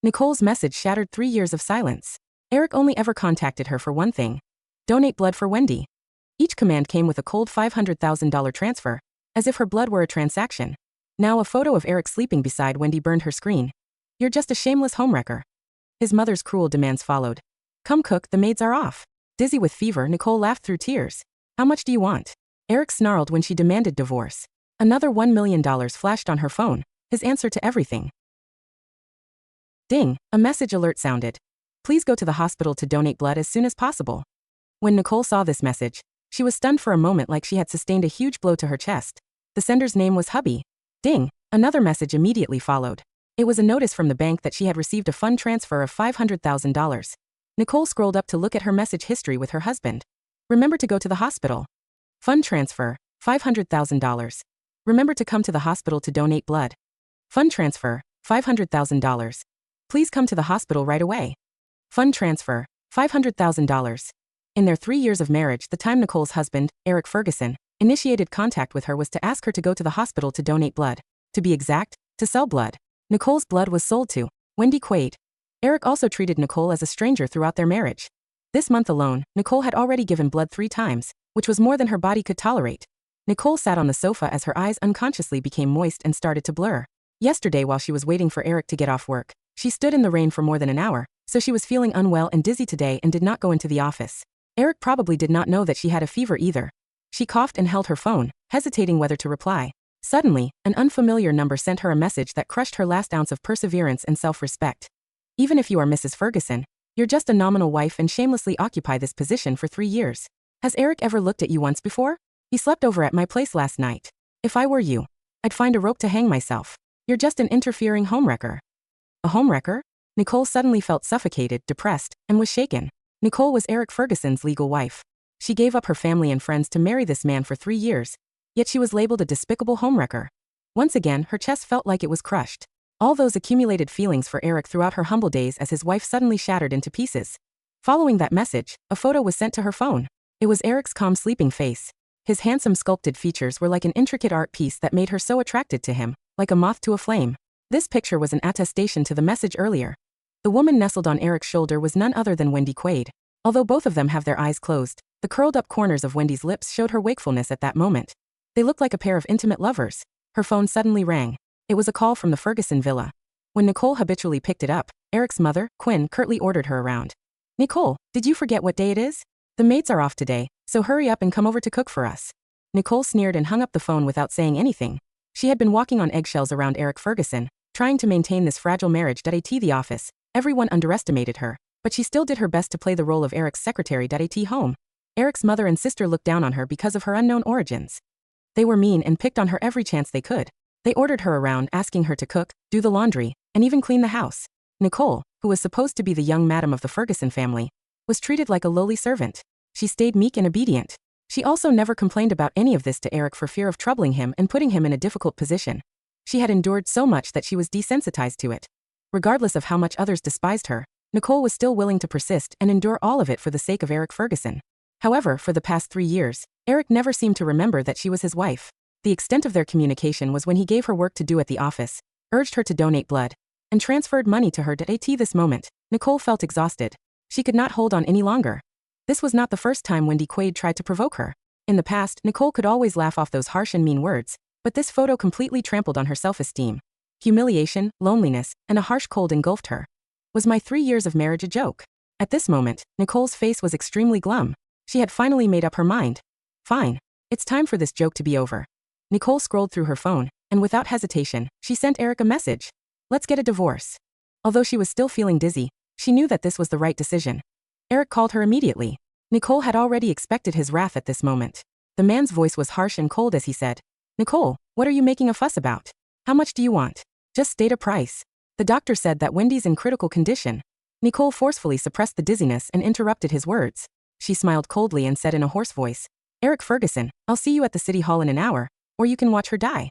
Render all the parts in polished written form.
Nicole's message shattered 3 years of silence. Eric only ever contacted her for one thing: donate blood for Wendy. Each command came with a cold $500,000 transfer, as if her blood were a transaction. Now a photo of Eric sleeping beside Wendy burned her screen. "You're just a shameless homewrecker." His mother's cruel demands followed. "Come cook, the maids are off." Dizzy with fever, Nicole laughed through tears. "How much do you want?" Eric snarled when she demanded divorce. Another $1 million flashed on her phone, his answer to everything. Ding, a message alert sounded. "Please go to the hospital to donate blood as soon as possible." When Nicole saw this message, she was stunned for a moment, like she had sustained a huge blow to her chest. The sender's name was Hubby. Ding, another message immediately followed. It was a notice from the bank that she had received a fund transfer of $500,000. Nicole scrolled up to look at her message history with her husband. "Remember to go to the hospital. Fund transfer, $500,000. Remember to come to the hospital to donate blood. Fund transfer, $500,000. Please come to the hospital right away. Fund transfer, $500,000. In their 3 years of marriage, the time Nicole's husband, Eric Ferguson, initiated contact with her was to ask her to go to the hospital to donate blood. To be exact, to sell blood. Nicole's blood was sold to Wendy Quaid. Eric also treated Nicole as a stranger throughout their marriage. This month alone, Nicole had already given blood 3 times, which was more than her body could tolerate. Nicole sat on the sofa as her eyes unconsciously became moist and started to blur. Yesterday, while she was waiting for Eric to get off work, she stood in the rain for more than an hour, so she was feeling unwell and dizzy today and did not go into the office. Eric probably did not know that she had a fever either. She coughed and held her phone, hesitating whether to reply. Suddenly, an unfamiliar number sent her a message that crushed her last ounce of perseverance and self-respect. "Even if you are Mrs. Ferguson, you're just a nominal wife and shamelessly occupy this position for 3 years. Has Eric ever looked at you once before? He slept over at my place last night. If I were you, I'd find a rope to hang myself. You're just an interfering homewrecker." A homewrecker? Nicole suddenly felt suffocated, depressed, and was shaken. Nicole was Eric Ferguson's legal wife. She gave up her family and friends to marry this man for 3 years, yet she was labeled a despicable homewrecker. Once again, her chest felt like it was crushed. All those accumulated feelings for Eric throughout her humble days as his wife suddenly shattered into pieces. Following that message, a photo was sent to her phone. It was Eric's calm sleeping face. His handsome sculpted features were like an intricate art piece that made her so attracted to him, like a moth to a flame. This picture was an attestation to the message earlier. The woman nestled on Eric's shoulder was none other than Wendy Quaid. Although both of them have their eyes closed, the curled-up corners of Wendy's lips showed her wakefulness at that moment. They looked like a pair of intimate lovers. Her phone suddenly rang. It was a call from the Ferguson villa. When Nicole habitually picked it up, Eric's mother, Quinn, curtly ordered her around. "Nicole, did you forget what day it is? The maids are off today, so hurry up and come over to cook for us." Nicole sneered and hung up the phone without saying anything. She had been walking on eggshells around Eric Ferguson, trying to maintain this fragile marriage. At the office, everyone underestimated her, but she still did her best to play the role of Eric's secretary. At home, Eric's mother and sister looked down on her because of her unknown origins. They were mean and picked on her every chance they could. They ordered her around, asking her to cook, do the laundry, and even clean the house. Nicole, who was supposed to be the young madam of the Ferguson family, was treated like a lowly servant. She stayed meek and obedient. She also never complained about any of this to Eric for fear of troubling him and putting him in a difficult position. She had endured so much that she was desensitized to it. Regardless of how much others despised her, Nicole was still willing to persist and endure all of it for the sake of Eric Ferguson. However, for the past 3 years, Eric never seemed to remember that she was his wife. The extent of their communication was when he gave her work to do at the office, urged her to donate blood, and transferred money to her. At this moment, Nicole felt exhausted. She could not hold on any longer. This was not the first time Wendy Quaid tried to provoke her. In the past, Nicole could always laugh off those harsh and mean words, but this photo completely trampled on her self-esteem. Humiliation, loneliness, and a harsh cold engulfed her. Was my 3 years of marriage a joke? At this moment, Nicole's face was extremely glum. She had finally made up her mind. Fine. It's time for this joke to be over. Nicole scrolled through her phone, and without hesitation, she sent Eric a message. "Let's get a divorce." Although she was still feeling dizzy, she knew that this was the right decision. Eric called her immediately. Nicole had already expected his wrath at this moment. The man's voice was harsh and cold as he said, "Nicole, what are you making a fuss about? How much do you want? Just state a price." The doctor said that Wendy's in critical condition. Nicole forcefully suppressed the dizziness and interrupted his words. She smiled coldly and said in a hoarse voice, "Eric Ferguson, I'll see you at the city hall in an hour, or you can watch her die."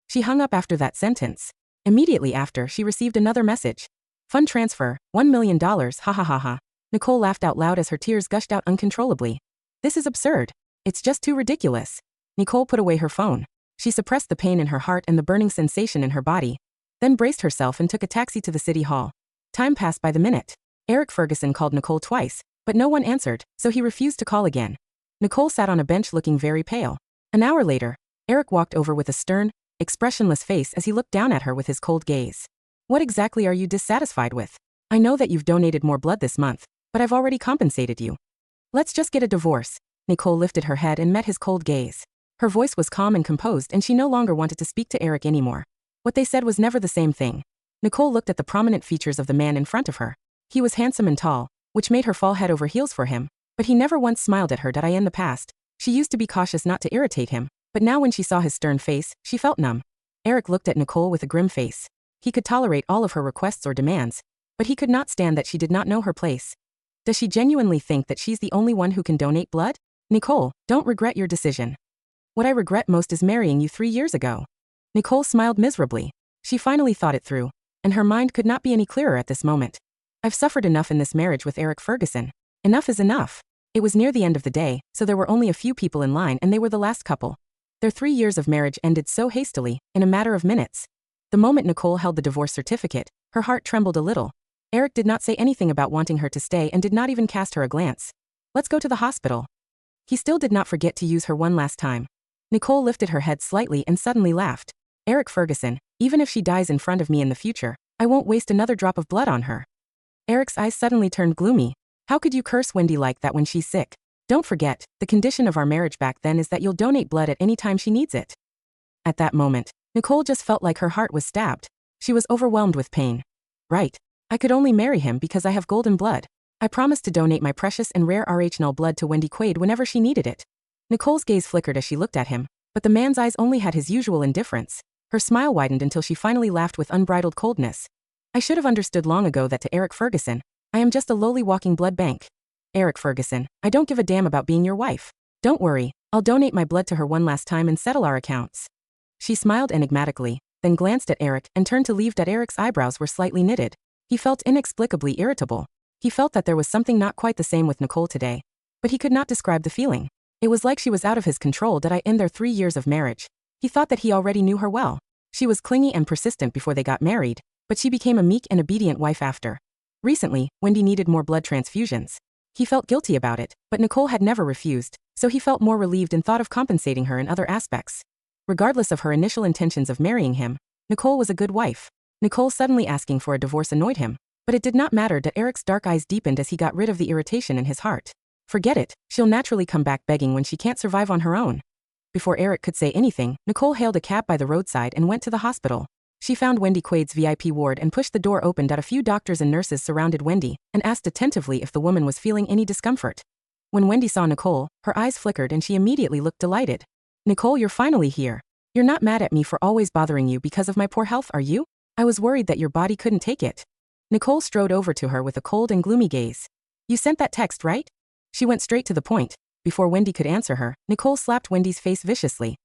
She hung up after that sentence. Immediately after, she received another message. "Fund transfer, $1 million, ha ha ha ha." Nicole laughed out loud as her tears gushed out uncontrollably. "This is absurd. It's just too ridiculous." Nicole put away her phone. She suppressed the pain in her heart and the burning sensation in her body, then braced herself and took a taxi to the city hall. Time passed by the minute. Eric Ferguson called Nicole twice, but no one answered, so he refused to call again. Nicole sat on a bench looking very pale. An hour later, Eric walked over with a stern, expressionless face as he looked down at her with his cold gaze. What exactly are you dissatisfied with? I know that you've donated more blood this month, but I've already compensated you. Let's just get a divorce. Nicole lifted her head and met his cold gaze. Her voice was calm and composed, and she no longer wanted to speak to Eric anymore. What they said was never the same thing. Nicole looked at the prominent features of the man in front of her. He was handsome and tall, which made her fall head over heels for him, but he never once smiled at her. In the past, she used to be cautious not to irritate him, but now when she saw his stern face, she felt numb. Eric looked at Nicole with a grim face. He could tolerate all of her requests or demands, but he could not stand that she did not know her place. Does she genuinely think that she's the only one who can donate blood? Nicole, don't regret your decision. What I regret most is marrying you 3 years ago. Nicole smiled miserably. She finally thought it through, and her mind could not be any clearer at this moment. I've suffered enough in this marriage with Eric Ferguson. Enough is enough. It was near the end of the day, so there were only a few people in line, and they were the last couple. Their 3 years of marriage ended so hastily, in a matter of minutes. The moment Nicole held the divorce certificate, her heart trembled a little. Eric did not say anything about wanting her to stay and did not even cast her a glance. Let's go to the hospital. He still did not forget to use her one last time. Nicole lifted her head slightly and suddenly laughed. Eric Ferguson, even if she dies in front of me in the future, I won't waste another drop of blood on her. Eric's eyes suddenly turned gloomy. How could you curse Wendy like that when she's sick? Don't forget, the condition of our marriage back then is that you'll donate blood at any time she needs it. At that moment, Nicole just felt like her heart was stabbed. She was overwhelmed with pain. Right. I could only marry him because I have golden blood. I promised to donate my precious and rare RH0 blood to Wendy Quaid whenever she needed it. Nicole's gaze flickered as she looked at him, but the man's eyes only had his usual indifference. Her smile widened until she finally laughed with unbridled coldness. I should have understood long ago that to Eric Ferguson, I am just a lowly walking blood bank. Eric Ferguson, I don't give a damn about being your wife. Don't worry, I'll donate my blood to her one last time and settle our accounts. She smiled enigmatically, then glanced at Eric and turned to leave. Eric's eyebrows were slightly knitted. He felt inexplicably irritable. He felt that there was something not quite the same with Nicole today, but he could not describe the feeling. It was like she was out of his control. In their 3 years of marriage, he thought that he already knew her well. She was clingy and persistent before they got married, but she became a meek and obedient wife after. Recently, Wendy needed more blood transfusions. He felt guilty about it, but Nicole had never refused, so he felt more relieved and thought of compensating her in other aspects. Regardless of her initial intentions of marrying him, Nicole was a good wife. Nicole suddenly asking for a divorce annoyed him, but it did not matter. Eric's dark eyes deepened as he got rid of the irritation in his heart. Forget it, she'll naturally come back begging when she can't survive on her own. Before Eric could say anything, Nicole hailed a cab by the roadside and went to the hospital. She found Wendy Quaid's VIP ward and pushed the door open. A few doctors and nurses surrounded Wendy and asked attentively if the woman was feeling any discomfort. When Wendy saw Nicole, her eyes flickered and she immediately looked delighted. Nicole, you're finally here. You're not mad at me for always bothering you because of my poor health, are you? I was worried that your body couldn't take it. Nicole strode over to her with a cold and gloomy gaze. You sent that text, right? She went straight to the point. Before Wendy could answer her, Nicole slapped Wendy's face viciously.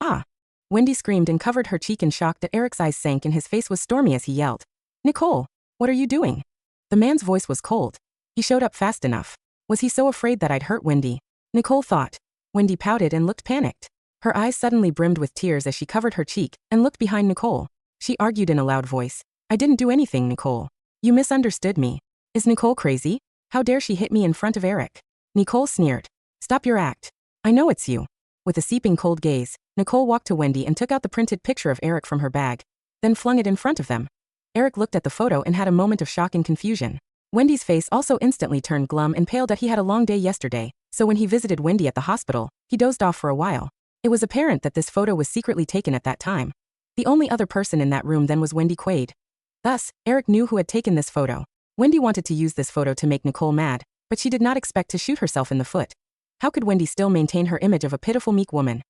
Ah! Wendy screamed and covered her cheek in shock. Eric's eyes sank and his face was stormy as he yelled. Nicole, what are you doing? The man's voice was cold. He showed up fast enough. Was he so afraid that I'd hurt Wendy? Nicole thought. Wendy pouted and looked panicked. Her eyes suddenly brimmed with tears as she covered her cheek and looked behind Nicole. She argued in a loud voice. I didn't do anything, Nicole. You misunderstood me. Is Nicole crazy? How dare she hit me in front of Eric? Nicole sneered. Stop your act. I know it's you. With a seeping cold gaze, Nicole walked to Wendy and took out the printed picture of Eric from her bag, then flung it in front of them. Eric looked at the photo and had a moment of shock and confusion. Wendy's face also instantly turned glum and pale. He had a long day yesterday, so when he visited Wendy at the hospital, he dozed off for a while. It was apparent that this photo was secretly taken at that time. The only other person in that room then was Wendy Quaid. Thus, Eric knew who had taken this photo. Wendy wanted to use this photo to make Nicole mad, but she did not expect to shoot herself in the foot. How could Wendy still maintain her image of a pitiful meek woman?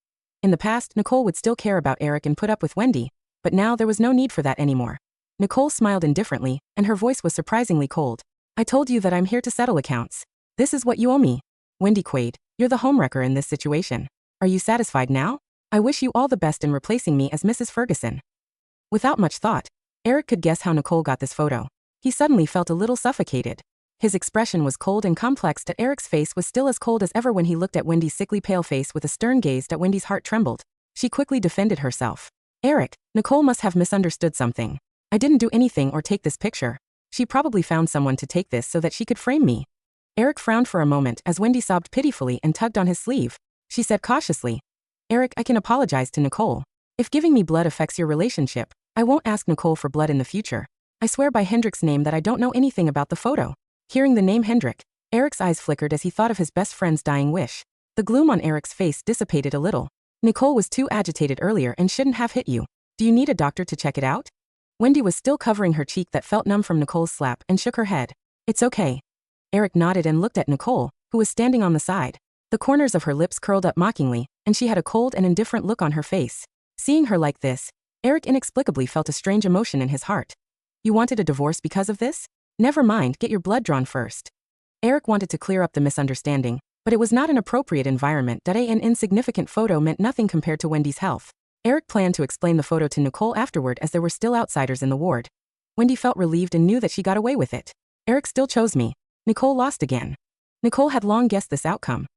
In the past, Nicole would still care about Eric and put up with Wendy, but now there was no need for that anymore. Nicole smiled indifferently, and her voice was surprisingly cold. I told you that I'm here to settle accounts. This is what you owe me. Wendy Quaid, you're the homewrecker in this situation. Are you satisfied now? I wish you all the best in replacing me as Mrs. Ferguson. Without much thought, Eric could guess how Nicole got this photo. He suddenly felt a little suffocated. His expression was cold and complex. Eric's face was still as cold as ever when he looked at Wendy's sickly pale face with a stern gaze. Wendy's heart trembled. She quickly defended herself. Eric, Nicole must have misunderstood something. I didn't do anything or take this picture. She probably found someone to take this so that she could frame me. Eric frowned for a moment as Wendy sobbed pitifully and tugged on his sleeve. She said cautiously, "Eric, I can apologize to Nicole. If giving me blood affects your relationship, I won't ask Nicole for blood in the future. I swear by Hendrik's name that I don't know anything about the photo." Hearing the name Hendrik, Eric's eyes flickered as he thought of his best friend's dying wish. The gloom on Eric's face dissipated a little. "Nicole was too agitated earlier and shouldn't have hit you. Do you need a doctor to check it out?" Wendy was still covering her cheek that felt numb from Nicole's slap and shook her head. "It's okay." Eric nodded and looked at Nicole, who was standing on the side. The corners of her lips curled up mockingly, and she had a cold and indifferent look on her face. Seeing her like this, Eric inexplicably felt a strange emotion in his heart. "You wanted a divorce because of this? Never mind, get your blood drawn first." Eric wanted to clear up the misunderstanding, but it was not an appropriate environment that an insignificant photo meant nothing compared to Wendy's health. Eric planned to explain the photo to Nicole afterward as there were still outsiders in the ward. Wendy felt relieved and knew that she got away with it. Eric still chose me. Nicole lost again. Nicole had long guessed this outcome.